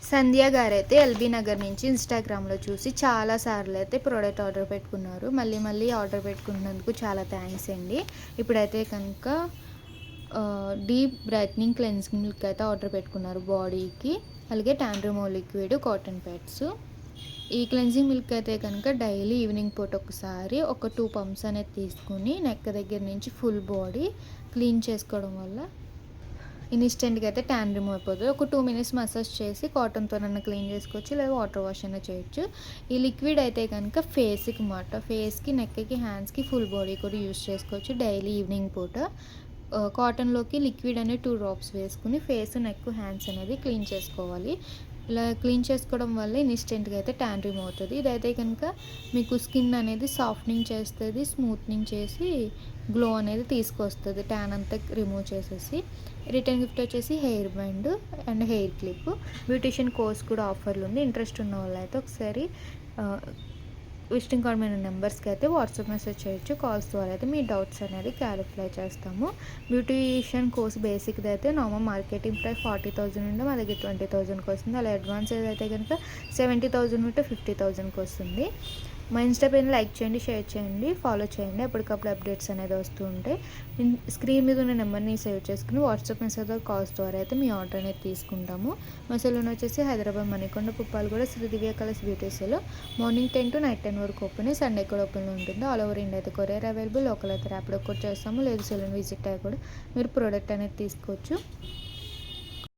సంధ్య గారైతే LB Nagar నుంచి ఇన్స్టాగ్రామ్లో చూసి చాలాసార్లు అయితే ప్రోడక్ట్ ఆర్డర్ పెట్టుకున్నారు. మళ్ళీ మళ్ళీ ఆర్డర్ పెట్టుకున్నందుకు చాలా థ్యాంక్స్ అండి. ఇప్పుడైతే కనుక డీప్ బ్రైట్నింగ్ క్లెన్సింగ్ మిల్క్ అయితే ఆర్డర్ పెట్టుకున్నారు బాడీకి. అలాగే tan remove liquid, cotton pods. ఈ క్లెన్సింగ్ మిల్క్ అయితే కనుక డైలీ ఈవినింగ్ పూట ఒకసారి ఒక 2 పంప్స్ అనేది తీసుకుని నెక్ దగ్గర నుంచి ఫుల్ బాడీ క్లీన్ చేసుకోవడం వల్ల ఇన్స్టెంట్గా అయితే ట్యాన్ రిమూవ్ అయిపోతుంది. ఒక 2 మినిట్స్ మసాజ్ చేసి కాటన్తోనన్నా క్లీన్ చేసుకోవచ్చు, లేదా వాటర్ వాష్ అయినా చేయొచ్చు. ఈ లిక్విడ్ అయితే కనుక ఫేస్కి ఫేస్కి, నెక్కి, హ్యాండ్స్కి, ఫుల్ బాడీ కూడా యూస్ చేసుకోవచ్చు డైలీ ఈవినింగ్ పూట. కాటన్లోకి లిక్విడ్ అనేది 2 డ్రాప్స్ వేసుకుని ఫేస్, నెక్, హ్యాండ్స్ అనేది క్లీన్ చేసుకోవాలి. ఇలా క్లీన్ చేసుకోవడం వల్ల ఇన్స్టెంట్గా అయితే ట్యాన్ రిమూవ్ అవుతుంది. ఇదైతే కనుక మీకు స్కిన్ అనేది సాఫ్ట్నింగ్ చేస్తుంది, స్మూత్నింగ్ చేసి గ్లో అనేది తీసుకొస్తుంది, ట్యాన్ అంతా రిమూవ్ చేసేసి. రిటర్న్ గిఫ్ట్ వచ్చేసి hair band and hair clip. Beautician course కూడా ఆఫర్లు ఉంది. ఇంట్రెస్ట్ ఉన్న వాళ్ళు అయితే ఒకసారి విజిటింగ్ కార్డ్ మీద నెంబర్స్కి అయితే వాట్సాప్ మెసేజ్ చేయొచ్చు. కాల్స్ ద్వారా అయితే మీ డౌట్స్ అనేది క్లారిఫై చేస్తాము. బ్యూటిషియన్ కోర్స్ బేసిక్ది అయితే నార్మల్ మార్కెటింగ్ ప్రైస్ 40,000 ఉంటే మా దగ్గర 20,000కి వస్తుంది. అలా అడ్వాన్స్ అయితే కనుక 70,000 ఉంటే 50,000కి వస్తుంది. మా ఇన్స్టా పేజ్ని లైక్ చేయండి, షేర్ చేయండి, ఫాలో చేయండి. ఎప్పటికప్పుడు అప్డేట్స్ అనేది వస్తూ ఉంటాయి. స్క్రీన్ మీద ఉన్న నెంబర్ని సేవ్ చేసుకుని వాట్సాప్ మెసేజ్ కాల్స్ ద్వారా అయితే మీ ఆర్డర్ అనేది తీసుకుంటాము. మా సెలూన్ వచ్చేసి Hyderabad Manikonda Puppalaguda Shri Divya colours beauty salon. Morning 10 to night 10 వరకు ఓపెన్, సండే కూడా ఓపెన్లో ఉంటుంది. ఆల్ ఓవర్ ఇండియా అయితే కొరియర్ అవైలబుల్. లోకల్ అయితే ర్యాపిడో కూడా చేస్తాము, లేదు సెలూన్ విజిట్ అయ్యి కూడా మీరు ప్రోడక్ట్ అనేది తీసుకోవచ్చు.